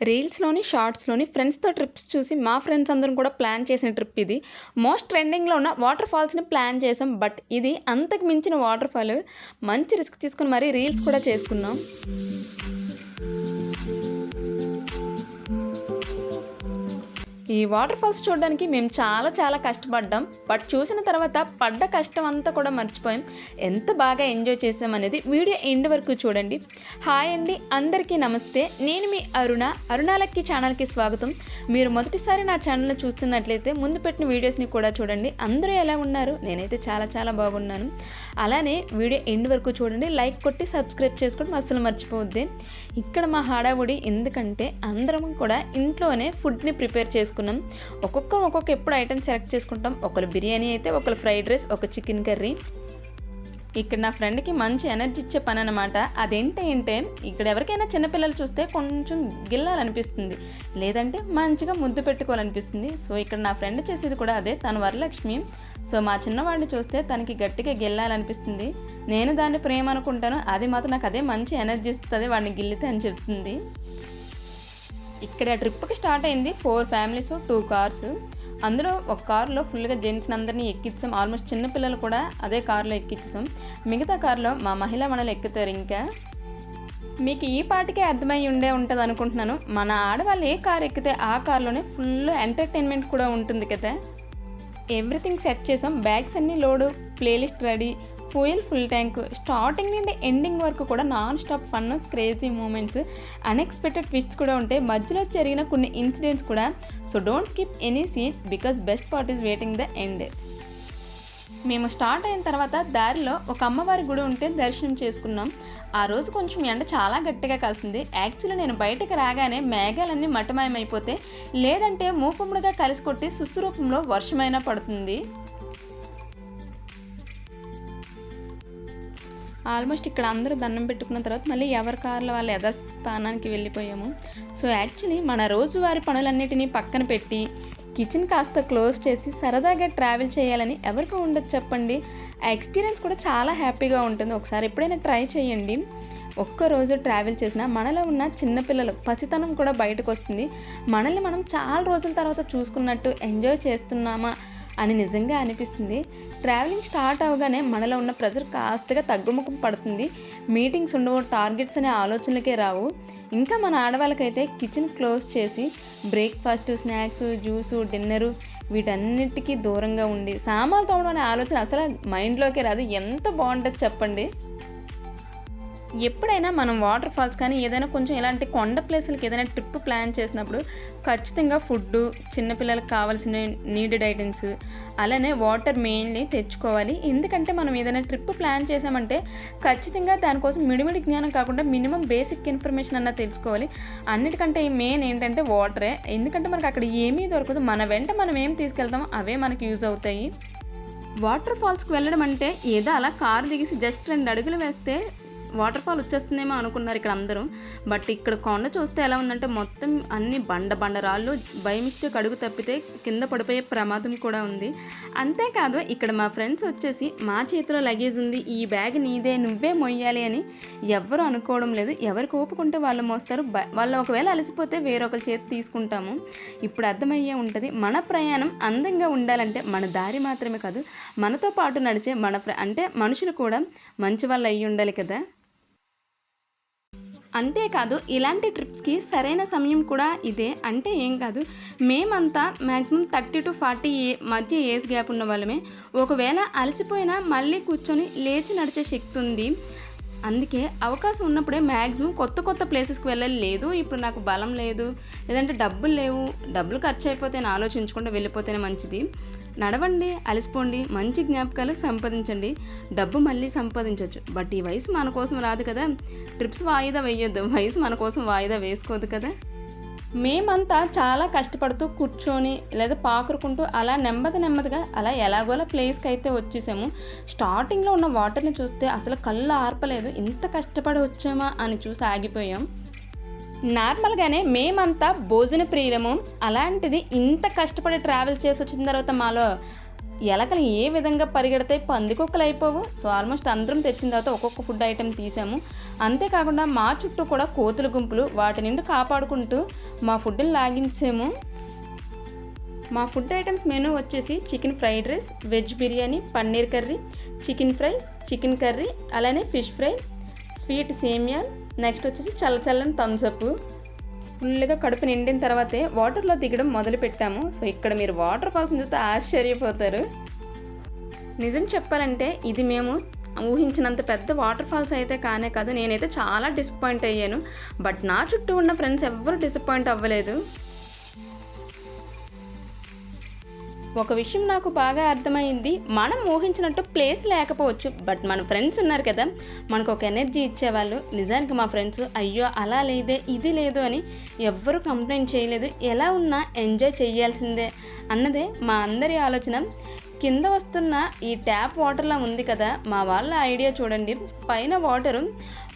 రీల్స్లోని షార్ట్స్లోని ఫ్రెండ్స్తో ట్రిప్స్ చూసి మా ఫ్రెండ్స్ అందరం కూడా ప్లాన్ చేసిన ట్రిప్ ఇది. మోస్ట్ ట్రెండింగ్లో ఉన్న వాటర్ ఫాల్స్ని ప్లాన్ చేసాం. బట్ ఇది అంతకు మించిన వాటర్ ఫాల్. మంచి రిస్క్ తీసుకుని మరీ రీల్స్ కూడా చేసుకున్నాం. ఈ వాటర్ ఫాల్స్ చూడడానికి మేము చాలా కష్టపడ్డాం. బట్ చూసిన తర్వాత పడ్డ కష్టం అంతా కూడా మర్చిపోయాం. ఎంత బాగా ఎంజాయ్ చేసాం అనేది వీడియో ఎండ్ వరకు చూడండి. హాయ్ అండి, అందరికీ నమస్తే. నేను మీ అరుణాలక్కి ఛానల్కి స్వాగతం. మీరు మొదటిసారి నా ఛానల్ని చూస్తున్నట్లయితే ముందు పెట్టిన వీడియోస్ని కూడా చూడండి. అందరూ ఎలా ఉన్నారు? నేనైతే చాలా బాగున్నాను. అలానే వీడియో ఎండ్ వరకు చూడండి. లైక్ కొట్టి సబ్స్క్రైబ్ చేసుకోవడం అస్సలు మర్చిపోవద్దు. ఇక్కడ మా హడావుడి ఎందుకంటే అందరం కూడా ఇంట్లోనే ఫుడ్ని ప్రిపేర్ చేసుకున్నాం. ఒక్కొక్క ఎప్పుడు ఐటమ్ సెలెక్ట్ చేసుకుంటాం. ఒకరు బిర్యానీ అయితే, ఒకరు ఫ్రైడ్ రైస్, ఒక చికెన్ కర్రీ. ఇక్కడ నా ఫ్రెండ్కి మంచి ఎనర్జీ ఇచ్చే పని అనమాట. అదేంటంటే ఇక్కడ ఎవరికైనా చిన్నపిల్లలు చూస్తే కొంచెం గిల్లాలనిపిస్తుంది, లేదంటే మంచిగా ముద్దు పెట్టుకోవాలనిపిస్తుంది. సో ఇక్కడ నా ఫ్రెండ్ చేసేది కూడా అదే. తను వరలక్ష్మి. సో మా చిన్నవాడిని చూస్తే తనకి గట్టిగా గిల్లాలనిపిస్తుంది. నేను దాన్ని ప్రేమ అనుకుంటాను. అది మాత్రం నాకు అదే మంచి ఎనర్జీ ఇస్తుంది వాడిని గిల్లితే అని చెప్తుంది. ఇక్కడ ట్రిప్కి స్టార్ట్ అయింది 4 ఫ్యామిలీస్ 2 కార్స్. అందులో ఒక కారులో ఫుల్గా జెంట్స్ని అందరినీ ఎక్కించాం. ఆల్మోస్ట్ చిన్నపిల్లలు కూడా అదే కారులో ఎక్కించాం. మిగతా కారులో మా మహిళా మండలి ఎక్కుతారు. ఇంకా మీకు ఈ పాటికే అర్థమై ఉంటుంది అనుకుంటున్నాను. మన ఆడవాళ్ళు ఏ కారు ఎక్కితే ఆ కారులోనే ఫుల్ ఎంటర్టైన్మెంట్ కూడా ఉంటుంది కదా. ఎవ్రీథింగ్ సెట్ చేసాం. బ్యాగ్స్ అన్నీ load, playlist ready, full tank. Starting నుండి ఎండింగ్ వరకు కూడా non stop fun, crazy moments, unexpected twists కూడా ఉంటాయి. మధ్యలో జరిగిన కొన్ని ఇన్సిడెంట్స్ కూడా. So don't skip any scene because best part is waiting the end. మేము స్టార్ట్ అయిన తర్వాత దారిలో ఒక అమ్మవారి గుడి ఉంటే దర్శనం చేసుకున్నాం. ఆ రోజు కొంచెం ఎండ చాలా గట్టిగా కాస్తుంది. యాక్చువల్లీ నేను బయటకు రాగానే మేఘాలన్నీ మటమయమైపోతే, లేదంటే మూకుముడుగా కలిసి కొట్టి సుస్సురూపంలో వర్షమైనా పడుతుంది. ఆల్మోస్ట్ ఇక్కడ అందరూ దండం పెట్టుకున్న తర్వాత మళ్ళీ ఎవరి కార్లో వాళ్ళ యథాస్థానానికి వెళ్ళిపోయాము. సో యాక్చువల్లీ మన రోజువారి పనులన్నిటినీ పక్కన పెట్టి కిచెన్ కాస్త క్లోజ్ చేసి సరదాగా ట్రావెల్ చేయాలని ఎవరికి ఉండదు చెప్పండి. ఆ ఎక్స్పీరియన్స్ కూడా చాలా హ్యాపీగా ఉంటుంది. ఒకసారి ఎప్పుడైనా ట్రై చేయండి. ఒక్కరోజు ట్రావెల్ చేసినా మనలో ఉన్న చిన్నపిల్లలు పసితనం కూడా బయటకు వస్తుంది. మనల్ని మనం చాలా రోజుల తర్వాత చూసుకున్నట్టు ఎంజాయ్ చేస్తున్నామా అని నిజంగా అనిపిస్తుంది. ట్రావెలింగ్ స్టార్ట్ అవగానే మనలో ఉన్న ప్రెజర్ కాస్తగా తగ్గుముఖం పడుతుంది. మీటింగ్స్ ఉండవు, టార్గెట్స్ అనే ఆలోచనలకే రావు. ఇంకా మన ఆడవాళ్ళకైతే కిచెన్ క్లోజ్ చేసి బ్రేక్ఫాస్ట్, స్నాక్స్, జ్యూసు, డిన్నరు వీటన్నిటికీ దూరంగా ఉండి సామాన్లు తోమడం అనే ఆలోచన అసలు మైండ్లోకి రాదు. ఎంత బాగుంటుంది చెప్పండి. ఎప్పుడైనా మనం వాటర్ ఫాల్స్ కానీ ఏదైనా కొంచెం ఇలాంటి కొండ ప్లేసులకి ఏదైనా ట్రిప్ ప్లాన్ చేసినప్పుడు ఖచ్చితంగా ఫుడ్డు, చిన్నపిల్లలకు కావాల్సిన నీడెడ్ ఐటమ్స్, అలానే వాటర్ మెయిన్లీ తెచ్చుకోవాలి. ఎందుకంటే మనం ఏదైనా ట్రిప్ ప్లాన్ చేసామంటే ఖచ్చితంగా దానికోసం మిడిమిడి జ్ఞానం కాకుండా మినిమం బేసిక్ ఇన్ఫర్మేషన్ అన్నా తెలుసుకోవాలి. అన్నిటికంటే మెయిన్ ఏంటంటే వాటరే. ఎందుకంటే మనకు అక్కడ ఏమీ దొరకదు. మన వెంట మనం ఏం తీసుకెళ్తామో అవే మనకి యూజ్ అవుతాయి. వాటర్ ఫాల్స్కి వెళ్ళడం అంటే ఏదో అలా కారు దిగేసి జస్ట్ 2 అడుగులు వేస్తే వాటర్ ఫాల్ వచ్చేస్తుందేమో అనుకున్నారు ఇక్కడ అందరూ. బట్ ఇక్కడ కొండ చూస్తే ఎలా ఉందంటే మొత్తం అన్ని బండరాళ్ళు, బై మిస్టేక్ అడుగు తప్పితే కింద పడిపోయే ప్రమాదం కూడా ఉంది. అంతేకాదు ఇక్కడ మా ఫ్రెండ్స్ వచ్చేసి మా చేతిలో లగేజ్ ఉంది, ఈ బ్యాగ్ నీదే, నువ్వే మొయ్యాలి అని ఎవ్వరూ అనుకోవడం లేదు. ఎవరికి ఓపుకుంటే వాళ్ళు మోస్తారు. వాళ్ళు ఒకవేళ అలసిపోతే వేరొకరి చేతి తీసుకుంటాము. ఇప్పుడు అర్థమయ్యే ఉంటుంది, మన ప్రయాణం అందంగా ఉండాలంటే మన దారి మాత్రమే కాదు, మనతో పాటు నడిచే అంటే మనుషులు కూడా మంచి వాళ్ళు అయ్యి ఉండాలి కదా. అంతేకాదు ఇలాంటి ట్రిప్స్కి సరైన సమయం కూడా ఇదే. అంటే ఏం కాదు, మేమంతా మ్యాక్సిమం 30 to 40 మధ్య ఏజ్ గ్యాప్ ఉన్న వాళ్ళమే. ఒకవేళ అలసిపోయినా మళ్ళీ కూర్చొని లేచి నడిచే శక్తి ఉంది. అందుకే అవకాశం ఉన్నప్పుడే మ్యాక్సిమం కొత్త ప్లేసెస్కి వెళ్ళాలి. లేదు ఇప్పుడు నాకు బలం లేదు, లేదంటే డబ్బులు లేవు, డబ్బులు ఖర్చు అయిపోతే ఆలోచించకుండా వెళ్ళిపోతేనే మంచిది. నడవండి, అలసిపోండి, మంచి జ్ఞాపకాలు సంపాదించండి. డబ్బు మళ్ళీ సంపాదించవచ్చు. బట్ ఈ వయసు మన కోసం రాదు కదా. ట్రిప్స్ వాయిదా వేయొద్దు, వయసు మన కోసం వాయిదా వేసుకోదు కదా. మేమంతా చాలా కష్టపడుతూ కూర్చొని లేదా పాకురుకుంటూ అలా నెమ్మదిగా అలా ఎలాగోలా ప్లేస్కి అయితే వచ్చేసాము. స్టార్టింగ్లో ఉన్న వాటర్ని చూస్తే అసలు కళ్ళు ఆర్పలేదు. ఇంత కష్టపడి వచ్చామా అని చూసి ఆగిపోయాం. నార్మల్గానే మేమంతా భోజన ప్రియులము. అలాంటిది ఇంత కష్టపడి ట్రావెల్ చేసి వచ్చిన తర్వాత మాలో ఎలకలు ఏ విధంగా పరిగెడతాయి, పందికొక్కలు అయిపోవు. సో ఆల్మోస్ట్ అందరం తెచ్చిన తర్వాత ఒక్కొక్క ఫుడ్ ఐటెం తీసాము. అంతేకాకుండా మా చుట్టూ కూడా కోతుల గుంపులు, వాటి నుండి కాపాడుకుంటూ మా ఫుడ్ని లాగించాము. మా ఫుడ్ ఐటమ్స్ మెనూ వచ్చేసి chicken fried rice, veg biryani, paneer curry, chicken fry, chicken curry, అలానే ఫిష్ ఫ్రై, స్వీట్ సేమియా, నెక్స్ట్ వచ్చేసి చల్లని థమ్స్అప్. ఫుల్గా కడుపు నిండిన తర్వాతే వాటర్లో దిగడం మొదలు పెట్టాము. సో ఇక్కడ మీరు వాటర్ ఫాల్స్ని చూస్తే ఆశ్చర్యపోతారు. నిజం చెప్పాలంటే ఇది మేము ఊహించినంత పెద్ద వాటర్ ఫాల్స్ అయితే కానే కాదు. నేనైతే చాలా డిసప్పాయింట్ అయ్యాను. బట్ నా చుట్టూ ఉన్న ఫ్రెండ్స్ ఎవ్వరూ డిసప్పాయింట్ అవ్వలేదు. ఒక విషయం నాకు బాగా అర్థమైంది, మనం ఊహించినట్టు ప్లేస్ లేకపోవచ్చు, బట్ మన ఫ్రెండ్స్ ఉన్నారు కదా, మనకు ఒక ఎనర్జీ ఇచ్చేవాళ్ళు. నిజానికి మా ఫ్రెండ్స్ అయ్యో అలా లేదే, ఇది లేదు అని ఎవ్వరూ కంప్లైంట్ చేయలేదు. ఎలా ఉన్నా ఎంజాయ్ చేయాల్సిందే అన్నదే మా అందరి ఆలోచన. కింద వస్తున్న ఈ ట్యాప్ వాటర్లా ఉంది కదా, మా వాళ్ళ ఐడియా చూడండి. పైన వాటరు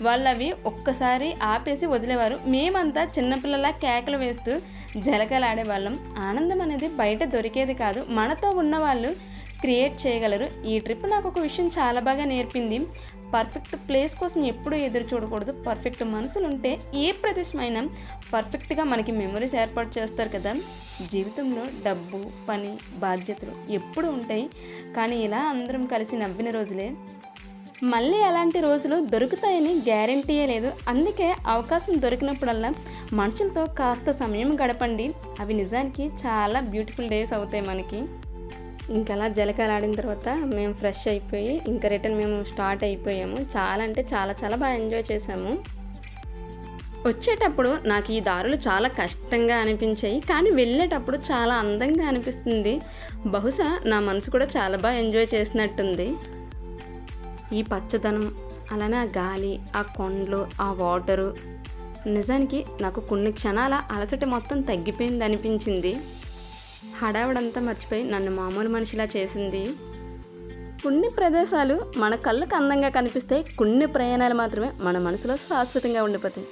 వాళ్ళవి ఒక్కసారి ఆపేసి వదిలేవారు. మేమంతా చిన్నపిల్లల కేకలు వేస్తూ జలకలాడేవాళ్ళం. ఆనందం అనేది బయట దొరికేది కాదు, మనతో ఉన్నవాళ్ళు క్రియేట్ చేయగలరు. ఈ ట్రిప్ నాకు ఒక విషయం చాలా బాగా నేర్పింది. పర్ఫెక్ట్ ప్లేస్ కోసం ఎప్పుడూ ఎదురు చూడకూడదు. పర్ఫెక్ట్ మనసులు ఉంటే ఏ ప్రదేశమైనా పర్ఫెక్ట్గా మనకి మెమరీస్ ఏర్పాటు చేస్తారు కదా. జీవితంలో డబ్బు, పని, బాధ్యతలు ఎప్పుడూ ఉంటాయి, కానీ ఇలా అందరం కలిసి నవ్విన రోజులే. మళ్ళీ అలాంటి రోజులు దొరుకుతాయని గ్యారంటీయే లేదు. అందుకే అవకాశం దొరికినప్పుడల్లా మనుషులతో కాస్త సమయం గడపండి. అవి నిజానికి చాలా బ్యూటిఫుల్ డేస్ అవుతాయి మనకి. ఇంకలా జలకాలాడిన తర్వాత మేము ఫ్రెష్ అయిపోయి ఇంకా రిటర్న్ మేము స్టార్ట్ అయిపోయాము. చాలా అంటే చాలా బాగా ఎంజాయ్ చేసాము. వచ్చేటప్పుడు నాకు ఈ దారులు చాలా కష్టంగా అనిపించాయి, కానీ వెళ్ళేటప్పుడు చాలా అందంగా అనిపిస్తుంది. బహుశా నా మనసు కూడా చాలా బాగా ఎంజాయ్ చేసినట్టుంది. ఈ పచ్చదనం, అలానే ఆ గాలి, ఆ కొండలు, ఆ వాటరు, నిజానికి నాకు కొన్ని క్షణాల అలసట మొత్తం తగ్గిపోయింది అనిపించింది. హడావుడంతా మర్చిపోయి నన్ను మామూలు మనిషిలా చేసింది. కొన్ని ప్రదేశాలు మన కళ్ళకు అందంగా కనిపిస్తాయి, కొన్ని ప్రయాణాలు మాత్రమే మన మనసులో శాశ్వతంగా ఉండిపోతాయి.